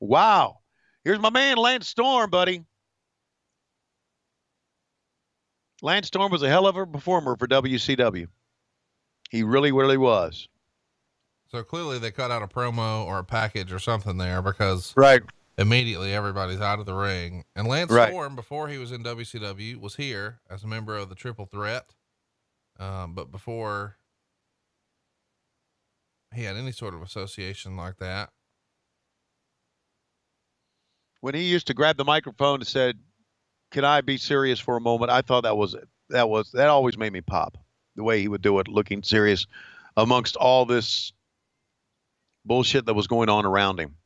Wow. Here's my man, Lance Storm, buddy. Lance Storm was a hell of a performer for WCW. He really, really was. So clearly they cut out a promo or a package or something there, because Right. immediately everybody's out of the ring. And Lance Right. Storm, before he was in WCW, was here as a member of the Triple Threat. But before he had any sort of association like that, when he used to grab the microphone and said, "Can I be serious for a moment?" I thought that always made me pop. The way he would do it, looking serious amongst all this bullshit that was going on around him.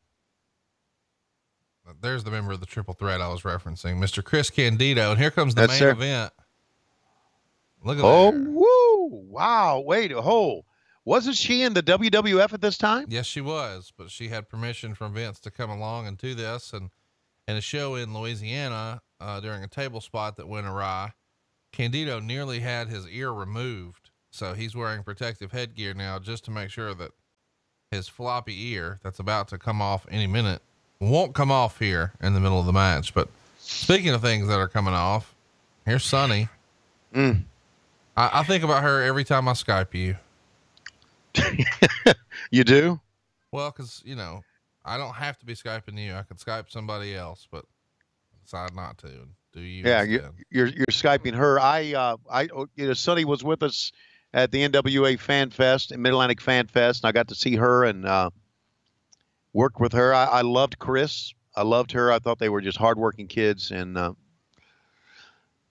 there's the member of the Triple Threat I was referencing, Mr. Chris Candido. And here comes the That's main it. event. Look at Oh, that. woo. Wow. Wait, wasn't she in the WWF at this time? Yes, she was, but she had permission from Vince to come along and do this. And a show in Louisiana, during a table spot that went awry, Candido nearly had his ear removed. So he's wearing protective headgear now just to make sure that his floppy ear that's about to come off any minute won't come off here in the middle of the match. But speaking of things that are coming off, here's Sunny. I think about her every time I Skype you. You do? Well, cause you know, I don't have to be Skyping you. I could Skype somebody else, but decide not to. Do you? Yeah, instead. you're Skyping her. Sonny was with us at the NWA Fan Fest and Mid-Atlantic Fan Fest, and I got to see her and work with her. I loved Chris. I loved her. I thought they were just hardworking kids, and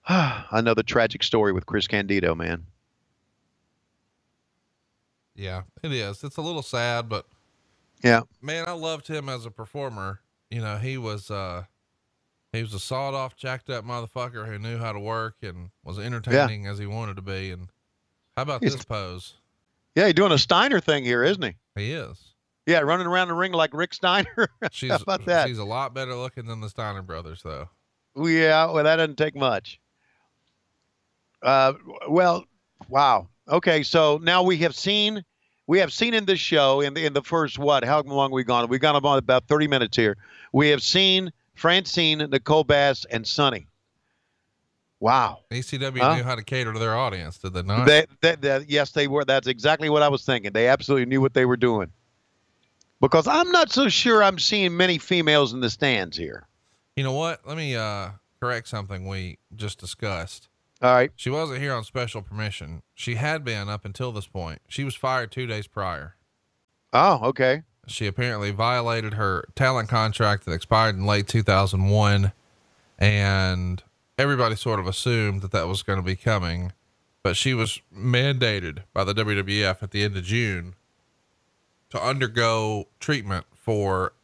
another tragic story with Chris Candido, man. Yeah, it is. It's a little sad, but yeah, man, I loved him as a performer. You know, he was a sawed off, jacked up motherfucker who knew how to work and was entertaining as he wanted to be. And how about this pose? Yeah, he's doing a Steiner thing here, isn't he? He is. Yeah, running around the ring like Rick Steiner. How about that? She's a lot better looking than the Steiner brothers, though. Yeah, well, that doesn't take much. Well, wow. Okay, so now we have seen in this show in the first, how long have we gone? We've gone about 30 minutes here. We have seen Francine, Nicole Bass, and Sonny. Wow. ECW knew how to cater to their audience, did they not? Yes, they were. That's exactly what I was thinking. They absolutely knew what they were doing. Because I'm not so sure I'm seeing many females in the stands here. You know what? Let me correct something we just discussed. All right. She wasn't here on special permission. She had been up until this point. She was fired 2 days prior. Oh, okay. She apparently violated her talent contract that expired in late 2001. And everybody sort of assumed that was going to be coming, but she was mandated by the WWF at the end of June to undergo treatment for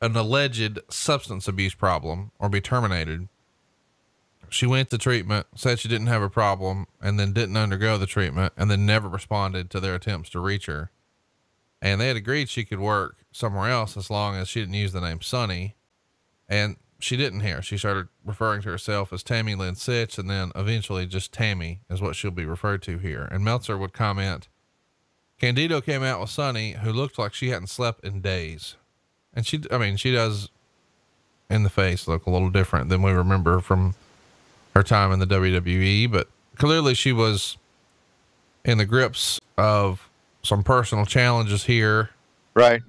an alleged substance abuse problem or be terminated. She went to treatment, said she didn't have a problem, and then didn't undergo the treatment, and then never responded to their attempts to reach her. And they had agreed she could work somewhere else as long as she didn't use the name Sonny. And she didn't here. She started referring to herself as Tammy Lynn Sitch, and then eventually just Tammy is what she'll be referred to here. And Meltzer would comment, Candido came out with Sonny, who looked like she hadn't slept in days. And she does in the face look a little different than we remember from her time in the WWE, but clearly she was in the grips of some personal challenges here. Right.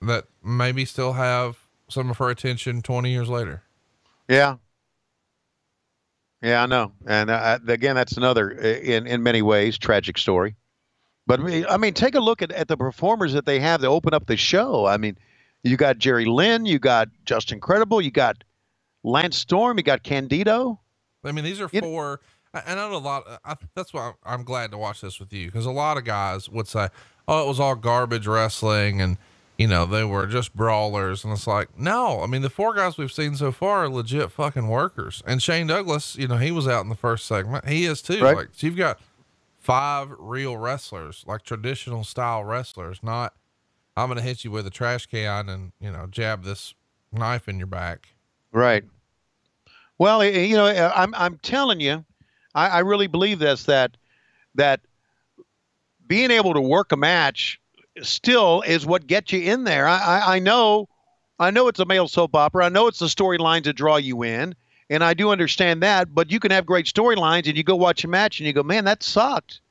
That maybe still have some of her attention 20 years later. Yeah. Yeah, I know. And again, that's another, in many ways, tragic story. But I mean, take a look at the performers that they have to open up the show. I mean, you got Jerry Lynn, you got Justin Credible, you got Lance Storm, you got Candido. I mean, these are four. I know a lot. That's why I'm glad to watch this with you, because a lot of guys would say, "Oh, it was all garbage wrestling," and you know they were just brawlers. And it's like, no. I mean, the 4 guys we've seen so far are legit fucking workers. And Shane Douglas, you know, he was out in the first segment. He is too. Right. Like, so you've got 5 real wrestlers, like traditional style wrestlers. Not, I'm gonna hit you with a trash can and jab this knife in your back. Right. Well, I'm telling you, I really believe this, that being able to work a match still is what gets you in there. I know I know it's a male soap opera. I know it's the storylines that draw you in, and I do understand that. But you can have great storylines, and you go watch a match, and you go, man, that sucked,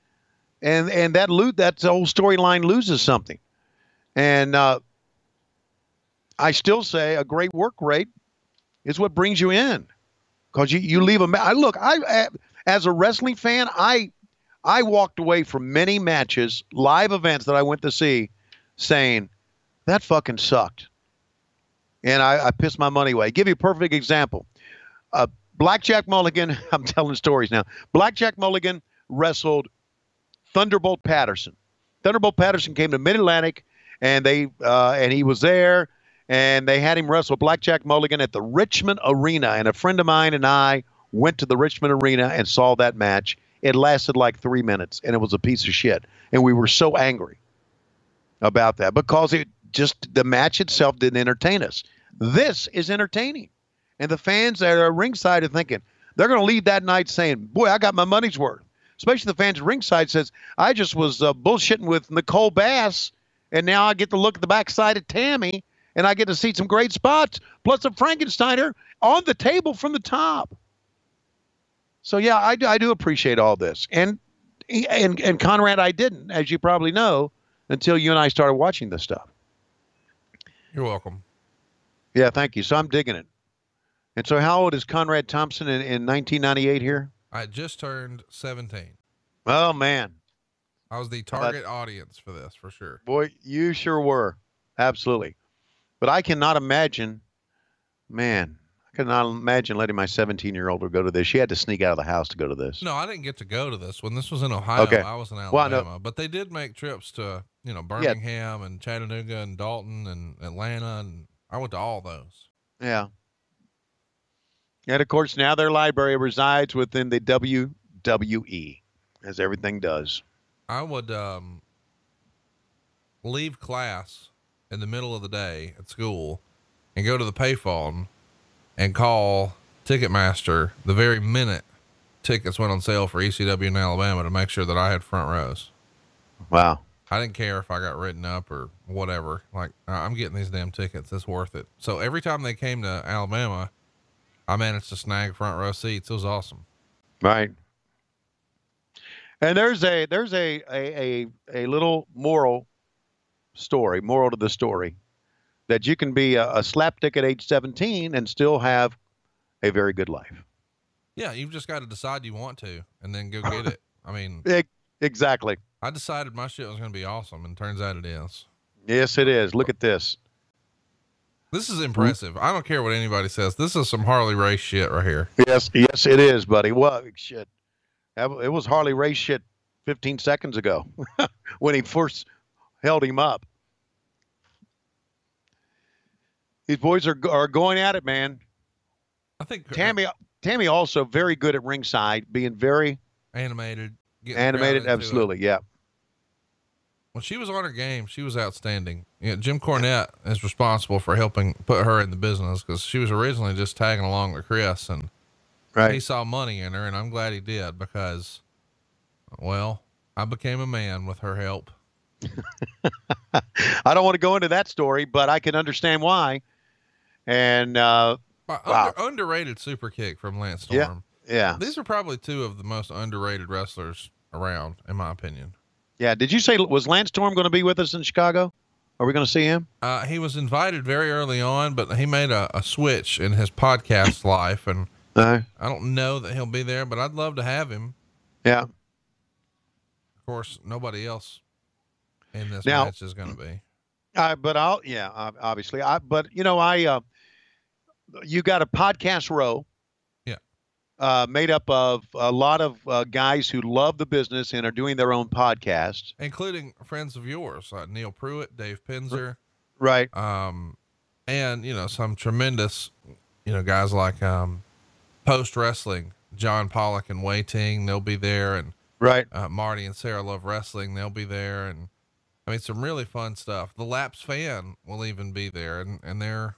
and that whole storyline loses something. And I still say a great work rate is what brings you in, because you leave I as a wrestling fan, I walked away from many matches, live events that I went to see, saying that fucking sucked. And I pissed my money away. Give you a perfect example. Blackjack Mulligan, I'm telling stories now. Blackjack Mulligan wrestled Thunderbolt Patterson. Thunderbolt Patterson came to Mid-Atlantic, and he was there, and they had him wrestle Blackjack Mulligan at the Richmond Arena. And a friend of mine and I went to the Richmond Arena and saw that match. It lasted like 3 minutes, and it was a piece of shit. And we were so angry about that because the match itself didn't entertain us. This is entertaining. And the fans that are ringside are thinking, they're going to leave that night saying, boy, I got my money's worth. Especially the fans at ringside says, I just was bullshitting with Nicole Bass, and now I get to look at the backside of Tammy, and I get to see some great spots, plus a Frankensteiner on the table from the top. So, yeah, I do appreciate all this. And Conrad, I didn't, as you probably know, until you and I started watching this stuff. You're welcome. Yeah, thank you. So I'm digging it. And so how old is Conrad Thompson in 1998 here? I just turned 17. Oh, man. I was the target audience for this, for sure. Boy, you sure were. Absolutely. But I cannot imagine, man, I cannot imagine letting my 17-year-old go to this. She had to sneak out of the house to go to this. No, I didn't get to go to this. When this was in Ohio, okay. I was in Alabama. Well, but they did make trips to, Birmingham and Chattanooga and Dalton and Atlanta, and I went to all those. Yeah. And, of course, now their library resides within the WWE, as everything does. I would leave class in the middle of the day at school and go to the payphone and call Ticketmaster the very minute tickets went on sale for ECW in Alabama to make sure that I had front rows. Wow. I didn't care if I got written up or whatever. Like, I'm getting these damn tickets. It's worth it. So every time they came to Alabama, I managed to snag front row seats. It was awesome. Right. And there's a little moral to the story, that you can be a slapdick at age 17 and still have a very good life. Yeah. You've just got to decide you want to, and then go get it. I mean, exactly. I decided my shit was going to be awesome, and turns out it is. Yes, it is. Look at this. This is impressive. I don't care what anybody says. This is some Harley Race shit right here. Yes, it is, buddy. Well, shit. It was Harley Race shit 15 seconds ago when he first held him up. These boys are going at it, man. I think Tammy also very good at ringside, being very animated. Absolutely. Yeah. When she was on her game, she was outstanding. Jim Cornette is responsible for helping put her in the business, because she was originally just tagging along with Chris, and he saw money in her, and I'm glad he did, because, well, I became a man with her help. I don't want to go into that story, but I can understand why. And wow. Underrated super kick from Lance Storm. Yeah. These are probably two of the most underrated wrestlers around, in my opinion. Yeah. Did you say, was Lance Storm going to be with us in Chicago? Are we going to see him? He was invited very early on, but he made a switch in his podcast life, and I don't know that he'll be there, but I'd love to have him. Yeah. Of course, nobody else in this match is going to be. Obviously. You got a podcast row. Made up of a lot of guys who love the business and are doing their own podcast, including friends of yours, Neil Pruitt, Dave Pinzer, right? And some tremendous, guys like Post Wrestling, John Pollock and Wei Ting, they'll be there, and Marty and Sarah Love Wrestling, they'll be there, and I mean some really fun stuff. The Laps Fan will even be there, and they're,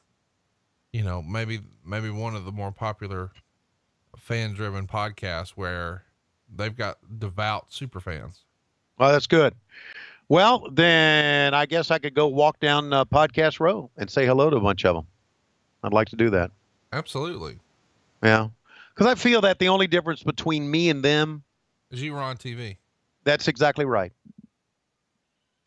maybe one of the more popular fan-driven podcasts where they've got devout super fans. Well, that's good. Well, then I guess I could go walk down Podcast Row and say hello to a bunch of them. I'd like to do that. Absolutely. Yeah. Because I feel that the only difference between me and them is you were on TV. That's exactly right.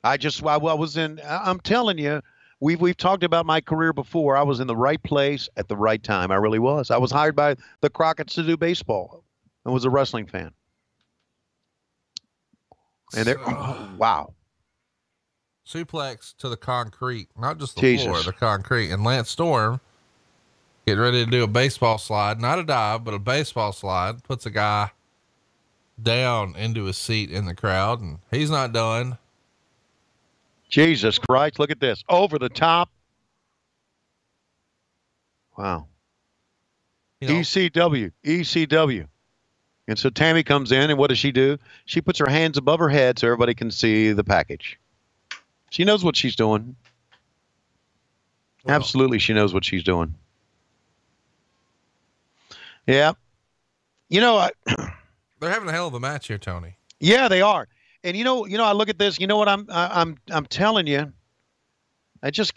I was in, I'm telling you, we've talked about my career before. I was in the right place at the right time. I really was. I was hired by the Crockett's to do baseball and was a wrestling fan. And wow. Suplex to the concrete, not just the floor, the concrete. And Lance Storm getting ready to do a baseball slide, not a dive, but a baseball slide, puts a guy down into his seat in the crowd, and he's not done. Jesus Christ, look at this. Over the top. Wow. You know, ECW. And so Tammy comes in, and what does she do? She puts her hands above her head so everybody can see the package. She knows what she's doing. Well, absolutely, she knows what she's doing. Yeah. You know, they're having a hell of a match here, Tony. Yeah, they are. And you know, I look at this. You know what I'm telling you. I just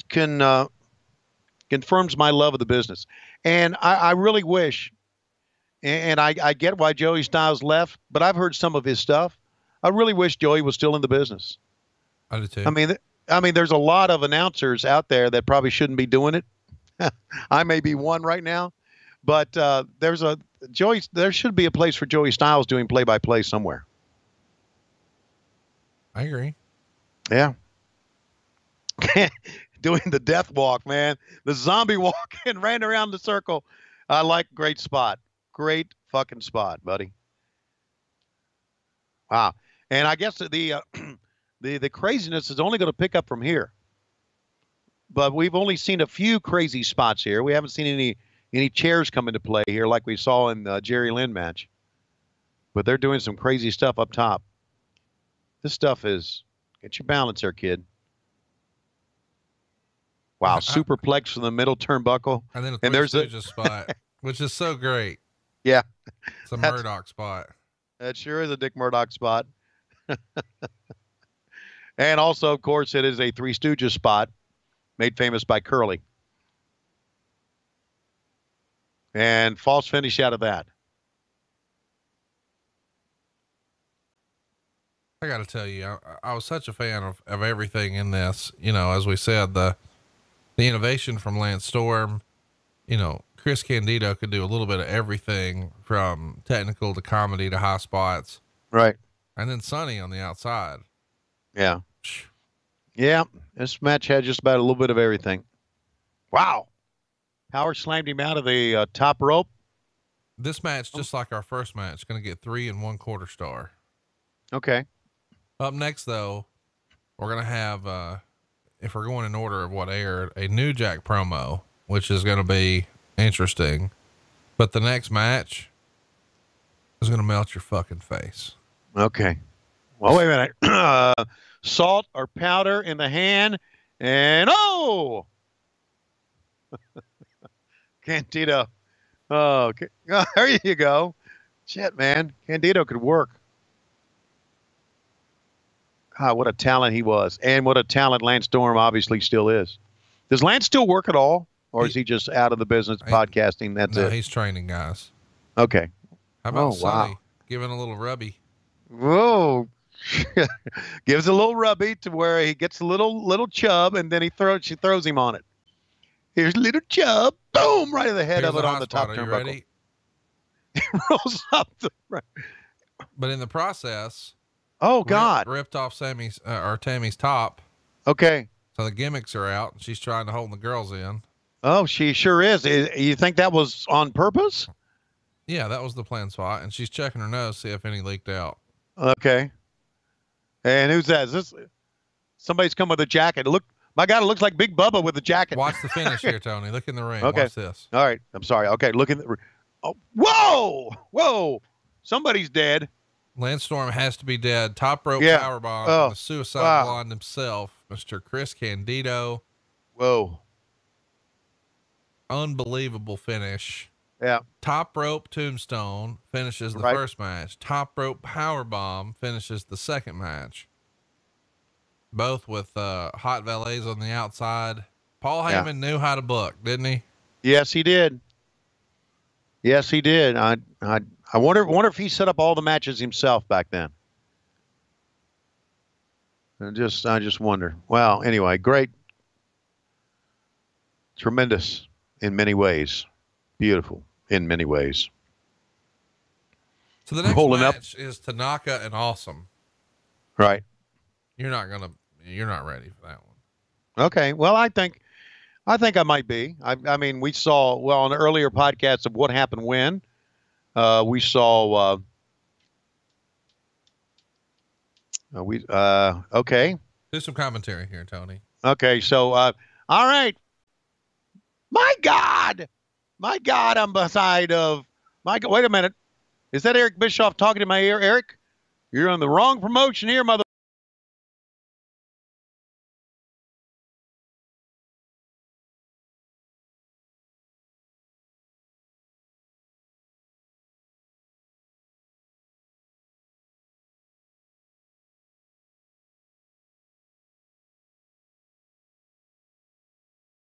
confirms my love of the business, and I really wish. And I get why Joey Styles left, but I've heard some of his stuff. I really wish Joey was still in the business. I do too. I mean, there's a lot of announcers out there that probably shouldn't be doing it. I may be one right now, but there should be a place for Joey Styles doing play-by-play somewhere. I agree. Yeah. Doing the death walk, man. The zombie walk and ran around the circle. I like great spot. Great fucking spot, buddy. Wow. And I guess the craziness is only going to pick up from here. But we've only seen a few crazy spots here. We haven't seen any chairs come into play here like we saw in the Jerry Lynn match. But they're doing some crazy stuff up top. This stuff is, get your balance there, kid. Wow, superplex from the middle turnbuckle. And then there's a spot, which is so great. Yeah. It's a Murdoch spot. That sure is a Dick Murdoch spot. And also, of course, it is a Three Stooges spot made famous by Curly. And false finish out of that. I got to tell you, I was such a fan of everything in this. You know, as we said, the innovation from Lance Storm, you know, Chris Candido could do a little bit of everything from technical to comedy to high spots. Right. And then Sonny on the outside. Yeah. Yeah. This match had just about a little bit of everything. Wow. Power slammed him out of the top rope. This match, just like our first match, going to get 3 1/4 star. Okay. Up next, though, we're going to have, if we're going in order of what aired, a New Jack promo, which is going to be interesting. But the next match is going to melt your fucking face. Okay. Well, wait a minute. Salt or powder in the hand. And oh! Candido. Oh, okay. Oh, there you go. Shit, man. Candido could work. God, what a talent he was. And what a talent Lance Storm obviously still is. Does Lance still work at all? Or is he just out of the business podcasting? That's it. He's training guys. Okay. How about Sonny giving a little rubby? Whoa. Gives a little rubby to where he gets a little chub, and then she throws him on it. Here's little chub. Boom! Right in the head of it on the top turnbuckle. He rolls up But in the process, oh God, ripped off Tammy's top. Okay. So the gimmicks are out, and she's trying to hold the girls in. Oh, she sure is. You think that was on purpose? Yeah, that was the plan spot, and she's checking her nose, see if any leaked out. Okay. And who's that? Is this somebody's come with a jacket? Look, my God, it looks like Big Bubba with a jacket. Watch the finish here, Tony. Look in the ring. Okay. Watch this. All right. I'm sorry. Okay. Look in the. Oh, whoa! Somebody's dead. Lance Storm has to be dead. Top rope powerbomb from the suicide blonde himself, Mr. Chris Candido. Whoa! Unbelievable finish. Yeah. Top rope tombstone finishes the first match. Top rope powerbomb finishes the second match. both with hot valets on the outside. Paul Yeah. Heyman knew how to book, didn't he? Yes, he did. Yes, he did. I wonder if he set up all the matches himself back then. I just wonder. Well, anyway, great, tremendous in many ways, beautiful in many ways. So the next Rolling match is Tanaka and Awesome. Right. You're not ready for that one. Okay. Well, I think I might be. I mean, we saw on the earlier podcasts of what happened when we saw. Okay. Do some commentary here, Tony. Okay. So, all right. My God, I'm beside of my God. Wait a minute. Is that Eric Bischoff talking in my ear? Eric, you're on the wrong promotion here, mother.